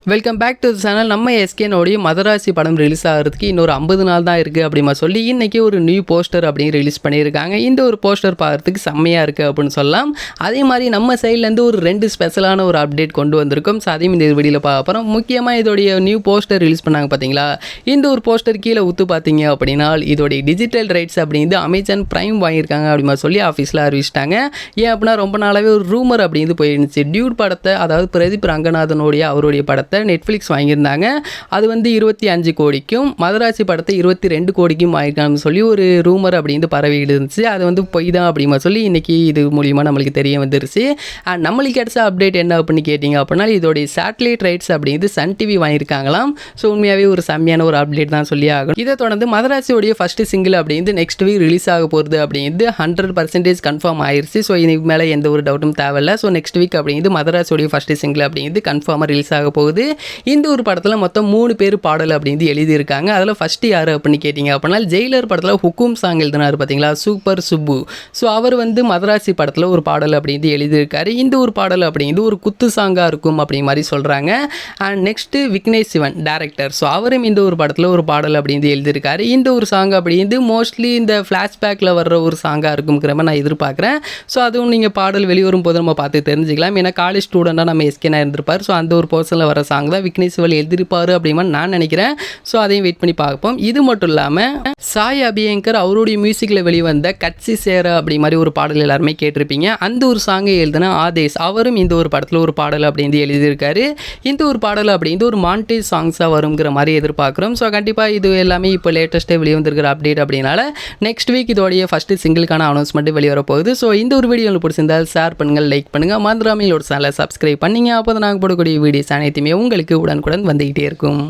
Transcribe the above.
Welcome back to the channel. நம்ம எஸ்கேனோடைய மதராசி படம் ரிலீஸ் ஆகிறதுக்கு இன்னொரு 50 நாள் தான் இருக்குது அப்படிமா சொல்லி இன்றைக்கி ஒரு நியூ போஸ்டர் அப்படின்னு ரிலீஸ் பண்ணியிருக்காங்க. இந்த ஒரு போஸ்டர் பார்க்குறதுக்கு செம்மையாக இருக்குது அப்படின்னு சொல்லலாம். அதே மாதிரி நம்ம சைட்லேருந்து ஒரு 2 ஸ்பெஷலான ஒரு அப்டேட் கொண்டு வந்திருக்கோம். ஸோ அதையும் இந்த வீடியோவில் பார்க்க போகிறோம். முக்கியமாக இதோடைய நியூ போஸ்டர் ரிலீஸ் பண்ணாங்க பார்த்தீங்களா, இந்த ஒரு போஸ்டர் கீழே ஊற்று பார்த்தீங்க அப்படின்னா இதோடைய டிஜிட்டல் ரைட்ஸ் அப்படிங்கிறது அமேசான் பிரைம் வாங்கியிருக்காங்க அப்படிமா சொல்லி ஆஃபீஸில் அறிவிச்சிட்டாங்க. ஏன் அப்படின்னா ரொம்ப நாளாகவே ஒரு ரூமர் அப்படிங்கிறது போயிருந்துச்சு. டியூட் படத்தை, அதாவது பிரதீப் ரங்கநாதனுடைய அவருடைய படத்தை நெட்ஃப்ளிக்ஸ் வாங்கியிருந்தாங்க. அது வந்து 25 கோடிக்கும் மதராசி படத்தை 22 கோடிக்கும் வாங்கியிருக்காங்கன்னு சொல்லி ஒரு ரூமர் அப்படின்னு பரவிட்டு இருந்துச்சு. அது வந்து பொய் தான் அப்படிமா சொல்லி இன்றைக்கி இது மூலிமா நம்மளுக்கு தெரிய வந்துருச்சு. அண்ட் நம்மளுக்கு கிடைச்ச அப்டேட் என்ன அப்படின்னு கேட்டிங்க அப்படின்னா இதோடைய சேட்டலைட் ரைட்ஸ் அப்படிங்கிறது சன் டிவி வாங்கியிருக்காங்களாம். ஸோ உண்மையாகவே ஒரு செம்மையான ஒரு அப்டேட் தான் சொல்லி ஆகும். இதை தொடர்ந்து மதராசியோடைய ஃபஸ்ட்டு சிங்கிள் அப்படிங்கிறது நெக்ஸ்ட் வீக் ரிலீஸ் ஆக போகிறது அப்படிங்கிறது 100% கன்ஃபார்ம் ஆயிடுச்சு. ஸோ இதுக்கு மேலே எந்த ஒரு டவுட்டும் தேவையில்லை. ஸோ நெக்ஸ்ட் வீக் அப்படிங்கிறது மதராசியோடைய ஃபஸ்ட்டு சிங்கிள் அப்படிங்கிறது கன்ஃபார்மாக ரிலீஸ் ஆக போகுது. இந்த ஒரு படத்தில் மொத்தம் 3 பேர் பாடல் அப்படின்னு எழுதியிருக்காங்க. அதில் ஃபஸ்ட்டு யார் அப்படின்னு கேட்டிங்க அப்படின்னா ஜெயிலர் படத்தில் ஹுக்கும் சாங் எழுதினார் பார்த்தீங்களா, சூப்பர் சுப்பு. ஸோ அவர் வந்து மதராசி படத்தில் ஒரு பாடல் அப்படின்னு எழுதியிருக்காரு. இந்த ஒரு பாடல் அப்படிங்கிறது ஒரு குத்து சாங்காக இருக்கும் அப்படிங்கிற மாதிரி சொல்கிறாங்க. And next Vignesh Sivan director. So அவரும் இந்த ஒரு படத்தில் ஒரு பாடல் அப்படின்னு எழுதியிருக்காரு. இந்த ஒரு சாங் அப்படிங்கிறது மோஸ்ட்லி இந்த ஃப்ளாஷ்பேக்கில் வர்ற ஒரு சாங்காக இருக்குங்கிற மாதிரி நான் எதிர்பார்க்குறேன். ஸோ அதுவும் நீங்கள் பாடல் வெளிவரும் போது நம்ம பார்த்து தெரிஞ்சுக்கலாம். ஏன்னா காலேஜ் ஸ்டூடெண்ட்டாக நம்ம எஸ்கேனா இருந்திருப்பார். ஸோ அந்த ஒரு பர்சனில் வர சாங் தான் விக்னேஷ் சிவன் எழுதியிருப்பார் அப்படின்னு நான் நினைக்கிறேன். ஸோ அதையும் வெயிட் பண்ணி பார்ப்போம். இது மட்டும் இல்லாமல் சாய் அபியங்கர் அவருடைய மியூசிக்கில் வெளிவந்த கட்சி சேர அப்படி மாதிரி ஒரு பாடல் எல்லாருமே கேட்டிருப்பீங்க. அந்த ஒரு சாங்கை எழுதின ஆதேஷ் அவரும் இந்த ஒரு படத்தில் ஒரு பாடல் அப்படின்னு எழுதியிருக்காரு. இந்த ஒரு பாடல் அப்படின்ட்டு ஒரு மாண்டேஜ் சாங்ஸாக வருங்கிற மாதிரி எதிர்பார்க்குறோம். ஸோ கண்டிப்பாக இது எல்லாமே இப்போ லேட்டஸ்ட்டாக வெளியே வந்திருக்கிற அப்டேட் அப்படின்னால நெக்ஸ்ட் வீக் இதோடைய ஃபஸ்ட்டு சிங்கிளுக்கான அனௌன்ஸ்மெண்ட் வெளிவர போகுது. ஸோ இந்த ஒரு வீடியோ உங்களுக்கு பிடிச்சிருந்தால் ஷேர் பண்ணுங்கள், லைக் பண்ணுங்கள், மறந்துடாமல் ஒரு சேனலை சப்ஸ்கிரைப் பண்ணிங்க. அப்போ தான் நாங்கள் போடக்கூடிய வீடியோஸ் அனைத்துமே உங்களுக்கு உடனுக்குடன் வந்துகிட்டே இருக்கும்.